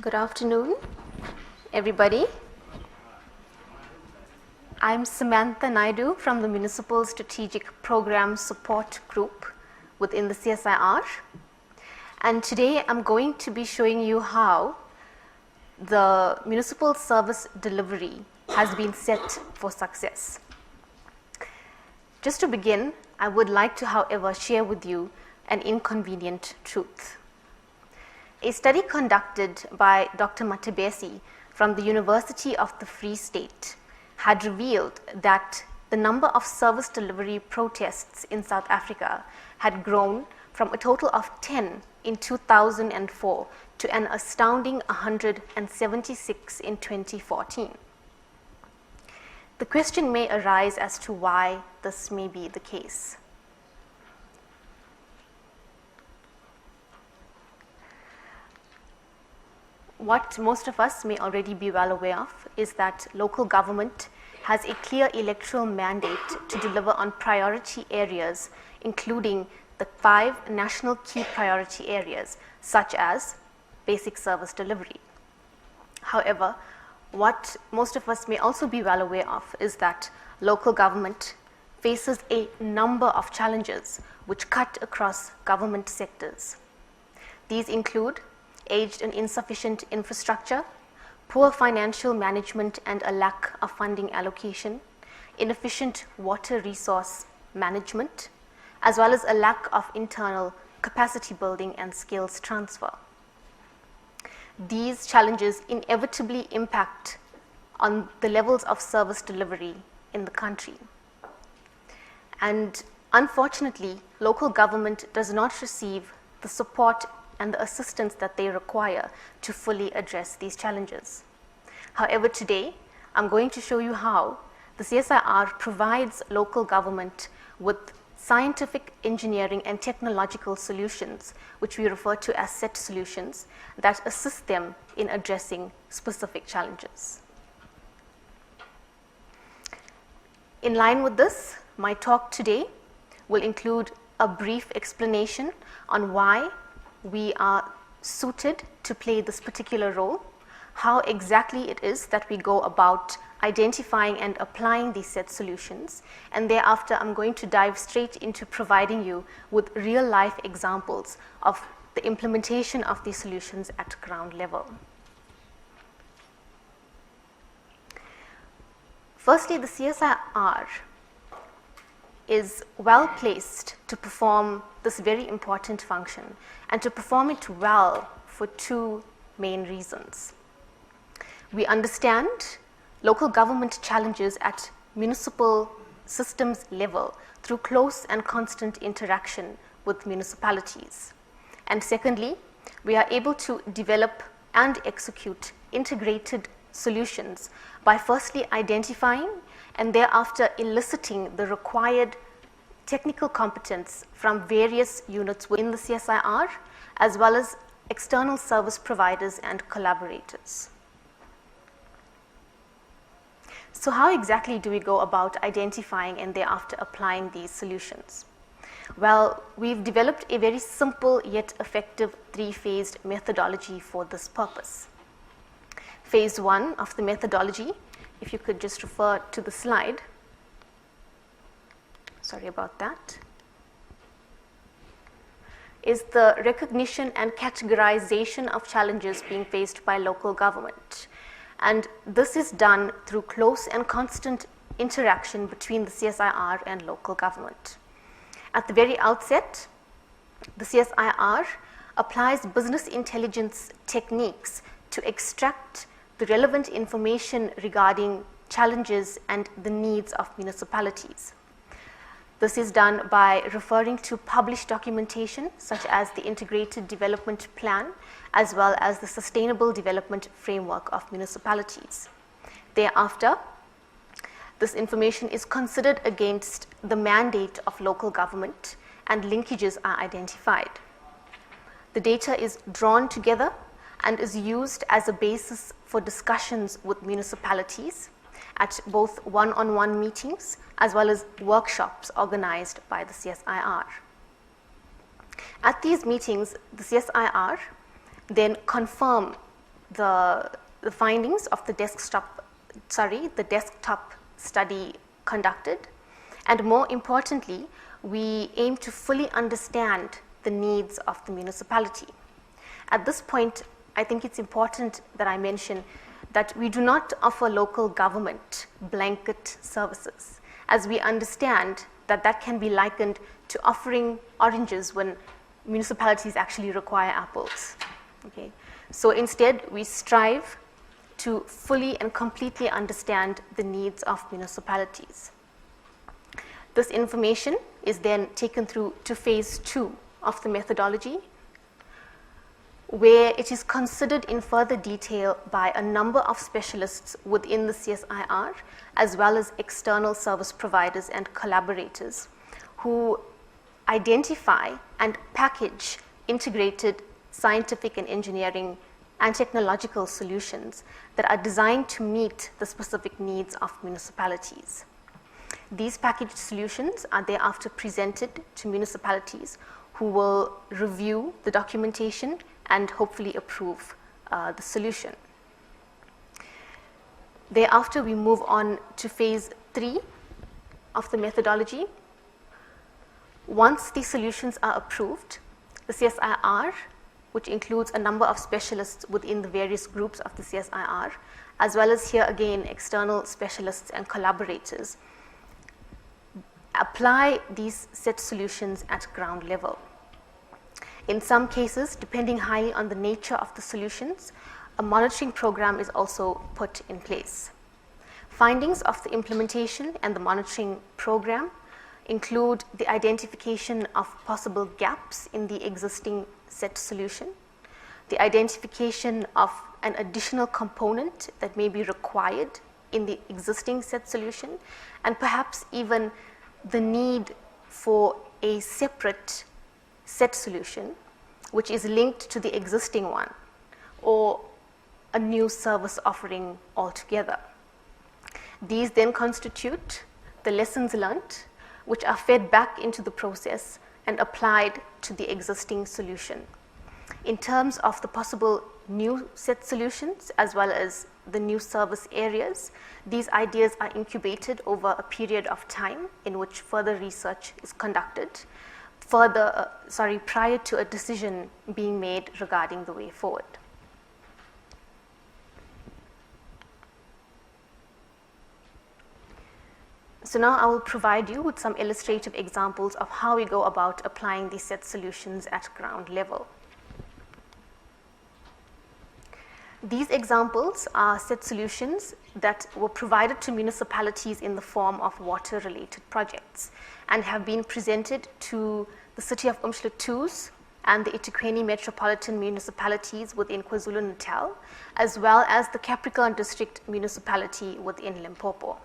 Good afternoon, everybody. I'm Samantha Naidoo from the Municipal Strategic Program Support Group within the CSIR. And today I'm going to be showing you how the municipal service delivery has been set for success. Just to begin, I would like to, however, share with you an inconvenient truth. A study conducted by Dr. Matebesi from the University of the Free State had revealed that the number of service delivery protests in South Africa had grown from a total of 10 in 2004 to an astounding 176 in 2014. The question may arise as to why this may be the case. What most of us may already be well aware of is that local government has a clear electoral mandate to deliver on priority areas, including the 5 national key priority areas, such as basic service delivery. However, what most of us may also be well aware of is that local government faces a number of challenges which cut across government sectors. These include aged and insufficient infrastructure, poor financial management and a lack of funding allocation, inefficient water resource management, as well as a lack of internal capacity building and skills transfer. These challenges inevitably impact on the levels of service delivery in the country. And unfortunately, local government does not receive the support and the assistance that they require to fully address these challenges. However, today, I'm going to show you how the CSIR provides local government with scientific, engineering, and technological solutions, which we refer to as set solutions, that assist them in addressing specific challenges. In line with this, my talk today will include a brief explanation on why we are suited to play this particular role, how exactly it is that we go about identifying and applying these set solutions, and thereafter I'm going to dive straight into providing you with real-life examples of the implementation of these solutions at ground level. Firstly, the CSIR is well placed to perform this very important function, and to perform it well for 2 main reasons. We understand local government challenges at municipal systems level through close and constant interaction with municipalities. And secondly, we are able to develop and execute integrated solutions by firstly identifying and thereafter eliciting the required technical competence from various units within the CSIR, as well as external service providers and collaborators. So how exactly do we go about identifying and thereafter applying these solutions? Well, we've developed a very simple yet effective 3-phased methodology for this purpose. Phase 1 of the methodology, if you could just refer to the slide. Sorry about that. Is the recognition and categorization of challenges being faced by local government. And this is done through close and constant interaction between the CSIR and local government. At the very outset, the CSIR applies business intelligence techniques to extract the relevant information regarding challenges and the needs of municipalities. This is done by referring to published documentation such as the Integrated Development Plan, as well as the Sustainable Development Framework of municipalities. Thereafter, this information is considered against the mandate of local government and linkages are identified. The data is drawn together and is used as a basis for discussions with municipalities at both one-on-one meetings as well as workshops organized by the CSIR. At these meetings, the CSIR then confirm the findings of the desktop study conducted, and more importantly, we aim to fully understand the needs of the municipality. At this point, I think it's important that I mention that we do not offer local government blanket services, as we understand that that can be likened to offering oranges when municipalities actually require apples. Okay? So instead, we strive to fully and completely understand the needs of municipalities. This information is then taken through to phase 2 of the methodology, where it is considered in further detail by a number of specialists within the CSIR, as well as external service providers and collaborators, who identify and package integrated scientific and engineering and technological solutions that are designed to meet the specific needs of municipalities. These packaged solutions are thereafter presented to municipalities, who will review the documentation and hopefully approve the solution. Thereafter, we move on to phase 3 of the methodology. Once these solutions are approved, the CSIR, which includes a number of specialists within the various groups of the CSIR, as well as here again external specialists and collaborators, apply these set solutions at ground level. In some cases, depending highly on the nature of the solutions, a monitoring program is also put in place. Findings of the implementation and the monitoring program include the identification of possible gaps in the existing set solution, the identification of an additional component that may be required in the existing set solution, and perhaps even the need for a separate set solution which is linked to the existing one, or a new service offering altogether. These then constitute the lessons learned, which are fed back into the process and applied to the existing solution. In terms of the possible new set solutions as well as the new service areas, these ideas are incubated over a period of time in which further research is conducted, prior to a decision being made regarding the way forward. So now I will provide you with some illustrative examples of how we go about applying these set solutions at ground level. These examples are set solutions that were provided to municipalities in the form of water-related projects and have been presented to the City of eThekwini and the eThekwini Metropolitan Municipalities within KwaZulu-Natal, as well as the Capricorn District Municipality within Limpopo.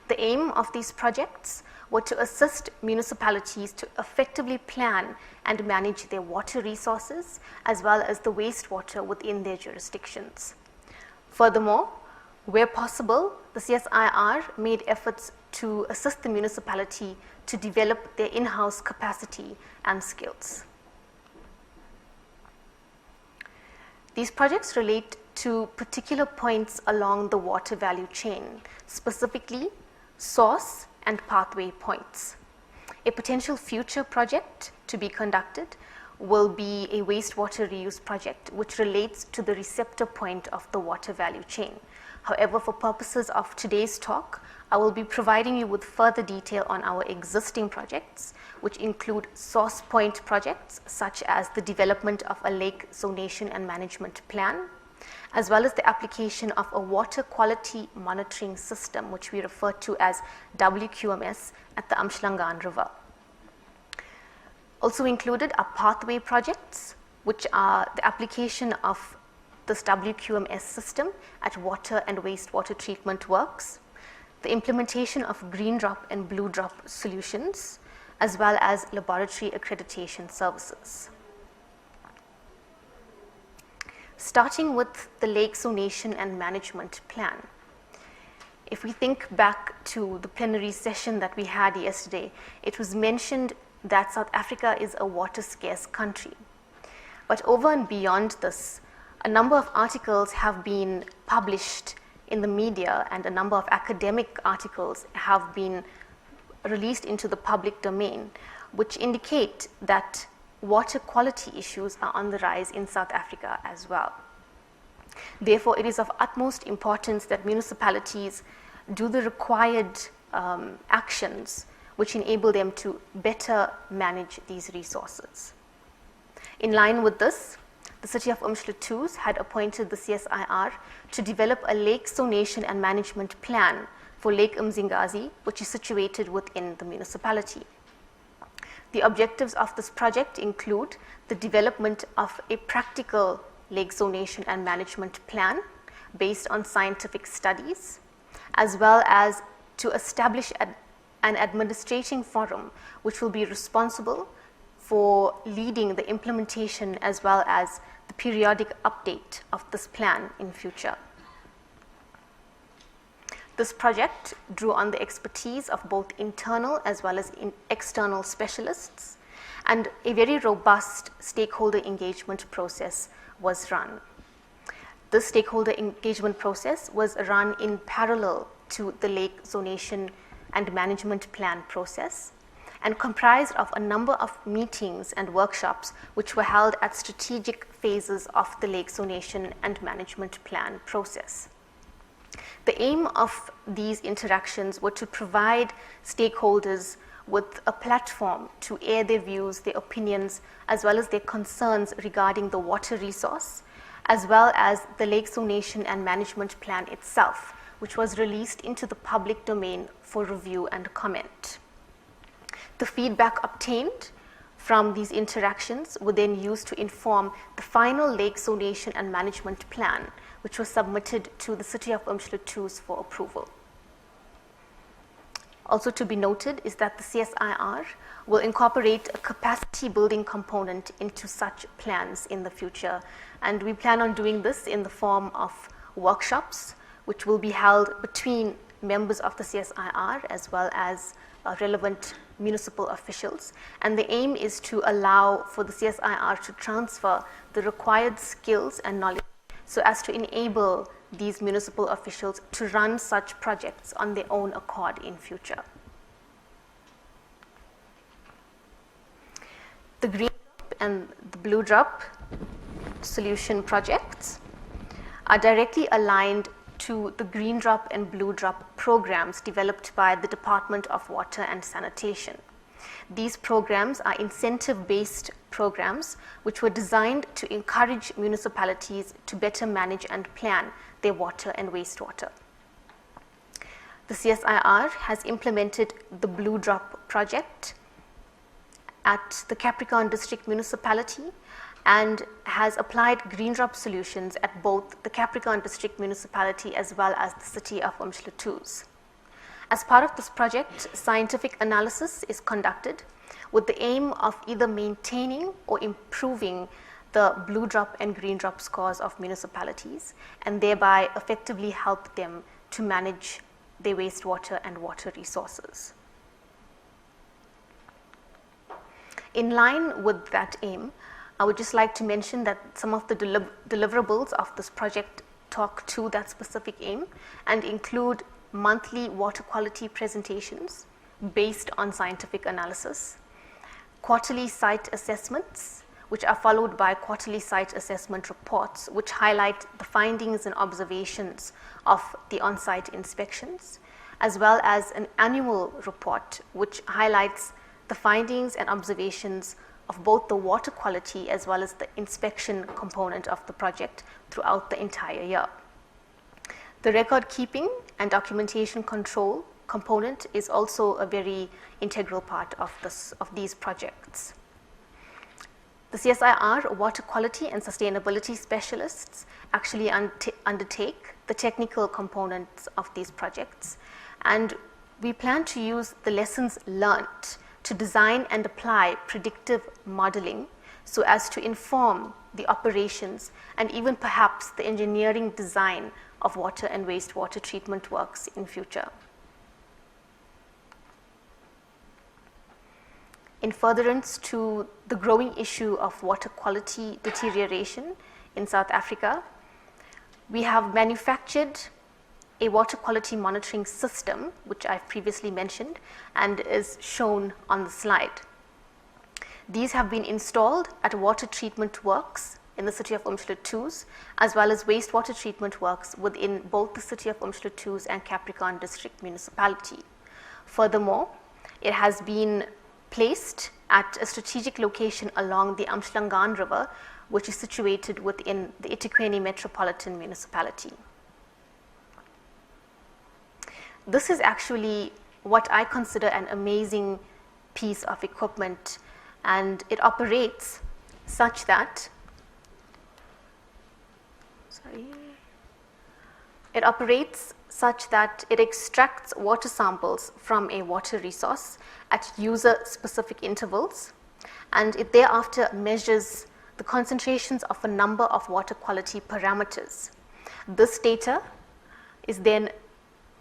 The aim of these projects were to assist municipalities to effectively plan and manage their water resources, as well as the wastewater within their jurisdictions. Furthermore, where possible, the CSIR made efforts to assist the municipality to develop their in-house capacity and skills. These projects relate to particular points along the water value chain, specifically source and pathway points. A potential future project to be conducted will be a wastewater reuse project, which relates to the receptor point of the water value chain. However, for purposes of today's talk, I will be providing you with further detail on our existing projects, which include source point projects such as the development of a lake zonation and management plan, as well as the application of a water quality monitoring system, which we refer to as WQMS, at the Amshlangan River. Also included are pathway projects, which are the application of this WQMS system at water and wastewater treatment works, the implementation of green drop and blue drop solutions, as well as laboratory accreditation services. Starting with the lake zonation and management plan. If we think back to the plenary session that we had yesterday, it was mentioned that South Africa is a water scarce country. But over and beyond this, a number of articles have been published in the media, and a number of academic articles have been released into the public domain, which indicate that water quality issues are on the rise in South Africa as well. Therefore, it is of utmost importance that municipalities do the required actions which enable them to better manage these resources. In line with this, the City of Umhlutuz had appointed the CSIR to develop a lake zonation and management plan for Lake Mzingazi, which is situated within the municipality. The objectives of this project include the development of a practical lake zonation and management plan based on scientific studies, as well as to establish an administrating forum which will be responsible for leading the implementation as well as the periodic update of this plan in future. This project drew on the expertise of both internal as well as external specialists, and a very robust stakeholder engagement process was run. This stakeholder engagement process was run in parallel to the lake zonation and management plan process, and comprised of a number of meetings and workshops which were held at strategic phases of the lake zonation and management plan process. The aim of these interactions were to provide stakeholders with a platform to air their views, their opinions, as well as their concerns regarding the water resource, as well as the lake zonation and management plan itself, which was released into the public domain for review and comment. The feedback obtained from these interactions were then used to inform the final lake zonation and management plan, which was submitted to the City of Umhlutuz for approval. Also to be noted is that the CSIR will incorporate a capacity building component into such plans in the future, and we plan on doing this in the form of workshops which will be held between members of the CSIR as well as relevant municipal officials, and the aim is to allow for the CSIR to transfer the required skills and knowledge so as to enable these municipal officials to run such projects on their own accord in future. The green drop and the blue drop solution projects are directly aligned to the green drop and blue drop programs developed by the Department of Water and Sanitation. These programs are incentive-based programs which were designed to encourage municipalities to better manage and plan their water and wastewater. The CSIR has implemented the Blue Drop project at the Capricorn District Municipality and has applied green drop solutions at both the Capricorn District Municipality as well as the City of Umhlutuz. As part of this project, scientific analysis is conducted with the aim of either maintaining or improving the blue drop and green drop scores of municipalities, and thereby effectively help them to manage their wastewater and water resources. In line with that aim, I would just like to mention that some of the deliverables of this project talk to that specific aim and include monthly water quality presentations based on scientific analysis, quarterly site assessments, which are followed by quarterly site assessment reports, which highlight the findings and observations of the on-site inspections, as well as an annual report, which highlights the findings and observations of both the water quality as well as the inspection component of the project throughout the entire year. The record keeping and documentation control component is also a very integral part of these projects. The CSIR water quality and sustainability specialists actually undertake the technical components of these projects, and we plan to use the lessons learned to design and apply predictive modeling so as to inform the operations and even perhaps the engineering design of water and wastewater treatment works in future. in furtherance to the growing issue of water quality deterioration in South Africa, we have manufactured a water quality monitoring system, which I've previously mentioned and is shown on the slide. These have been installed at water treatment works in the city of Umhlutuz, as well as wastewater treatment works within both the city of Umhlutuz and Capricorn District Municipality. Furthermore, it has been placed at a strategic location along the Amshlangan River, which is situated within the eThekwini Metropolitan Municipality. This is actually what I consider an amazing piece of equipment, and it operates such that it extracts water samples from a water resource at user-specific intervals, and it thereafter measures the concentrations of a number of water quality parameters. This data is then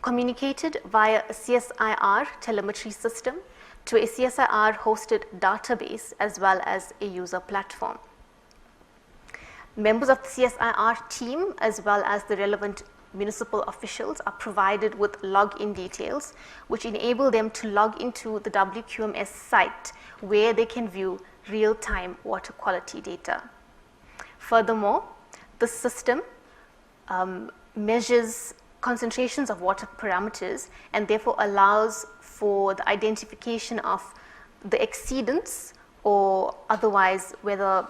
communicated via a CSIR telemetry system to a CSIR hosted database as well as a user platform. Members of the CSIR team as well as the relevant municipal officials are provided with login details, which enable them to log into the WQMS site where they can view real-time water quality data. Furthermore, the system measures concentrations of water parameters and therefore allows for the identification of the exceedance or otherwise whether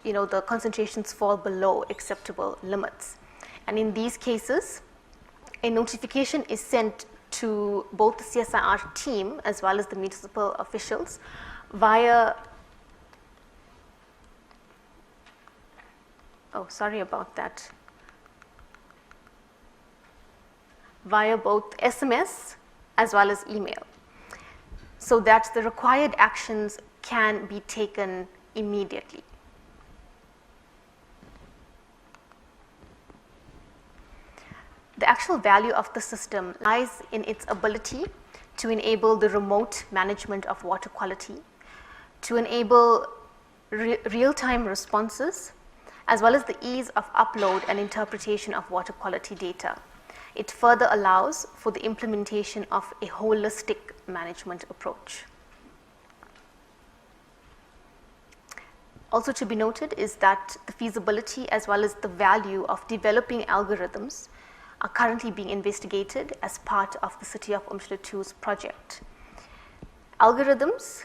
the concentrations fall below acceptable limits. And in these cases, a notification is sent to both the CSIR team as well as the municipal officials via via both SMS as well as email, so that the required actions can be taken immediately. The actual value of the system lies in its ability to enable the remote management of water quality, to enable real-time responses, as well as the ease of upload and interpretation of water quality data. It further allows for the implementation of a holistic management approach. Also to be noted is that the feasibility as well as the value of developing algorithms are currently being investigated as part of the City of Umhlutuz project. Algorithms,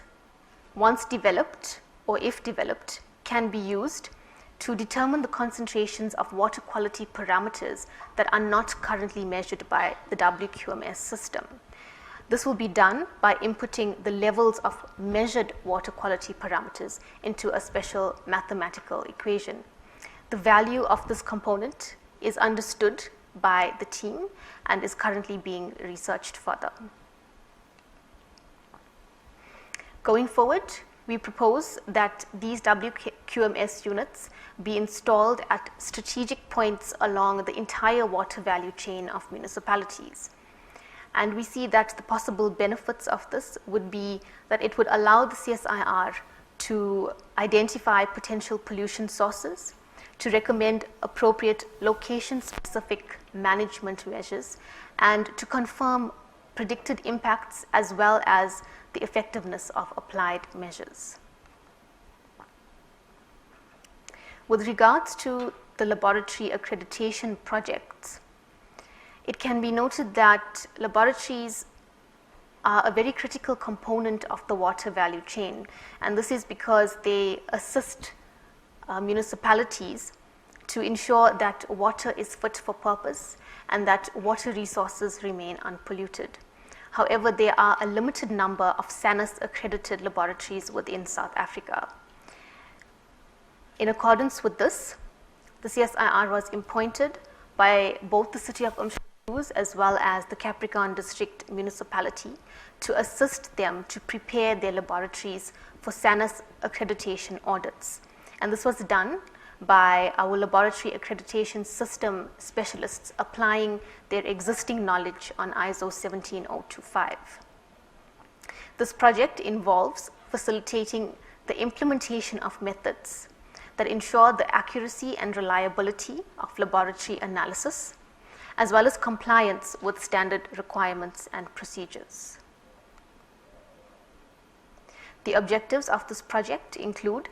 once developed or if developed, can be used to determine the concentrations of water quality parameters that are not currently measured by the WQMS system. This will be done by inputting the levels of measured water quality parameters into a special mathematical equation. The value of this component is understood by the team and is currently being researched further. Going forward, we propose that these WQMS units be installed at strategic points along the entire water value chain of municipalities. And we see that the possible benefits of this would be that it would allow the CSIR to identify potential pollution sources, to recommend appropriate location-specific management measures, and to confirm predicted impacts as well as the effectiveness of applied measures. With regards to the laboratory accreditation projects, it can be noted that laboratories are a very critical component of the water value chain, and this is because they assist municipalities to ensure that water is fit for purpose and that water resources remain unpolluted. However, there are a limited number of SANUS accredited laboratories within South Africa. In accordance with this, the CSIR was appointed by both the City of Umhlutuz as well as the Capricorn District Municipality to assist them to prepare their laboratories for SANUS accreditation audits. And this was done by our laboratory accreditation system specialists applying their existing knowledge on ISO 17025. This project involves facilitating the implementation of methods that ensure the accuracy and reliability of laboratory analysis, as well as compliance with standard requirements and procedures. The objectives of this project include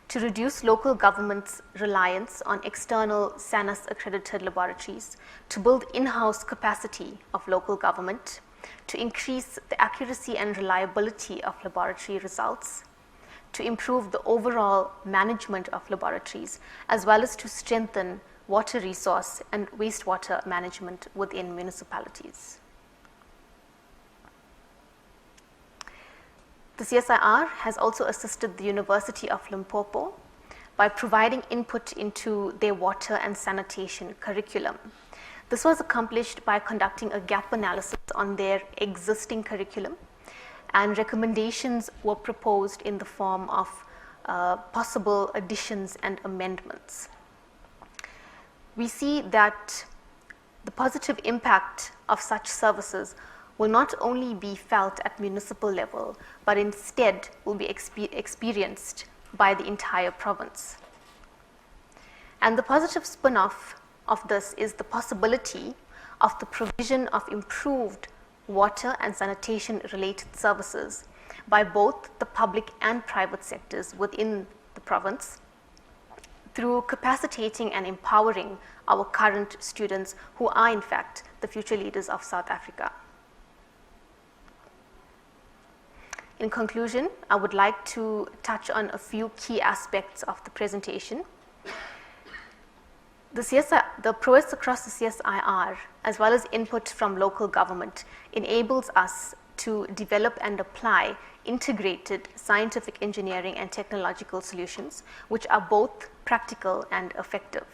to reduce local governments' reliance on external SANAS accredited laboratories, to build in-house capacity of local government, to increase the accuracy and reliability of laboratory results, to improve the overall management of laboratories, as well as to strengthen water resource and wastewater management within municipalities. The CSIR has also assisted the University of Limpopo by providing input into their water and sanitation curriculum. This was accomplished by conducting a gap analysis on their existing curriculum, and recommendations were proposed in the form of possible additions and amendments. We see that the positive impact of such services will not only be felt at municipal level, but instead will be experienced by the entire province. And the positive spin-off of this is the possibility of the provision of improved water and sanitation related services by both the public and private sectors within the province through capacitating and empowering our current students who are in fact the future leaders of South Africa. In conclusion, I would like to touch on a few key aspects of the presentation. The progress across the CSIR, as well as input from local government, enables us to develop and apply integrated scientific engineering and technological solutions, which are both practical and effective.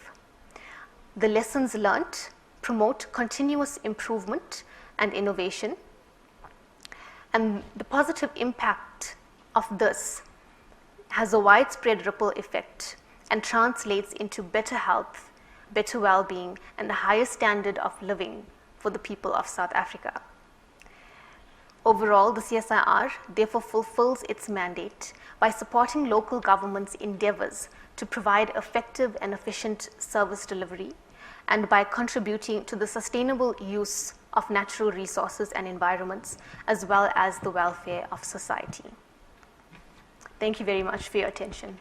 The lessons learned promote continuous improvement and innovation, and the positive impact of this has a widespread ripple effect and translates into better health, better well-being, and a higher standard of living for the people of South Africa. Overall, the CSIR therefore fulfills its mandate by supporting local governments' endeavors to provide effective and efficient service delivery, and by contributing to the sustainable use of natural resources and environments, as well as the welfare of society. Thank you very much for your attention.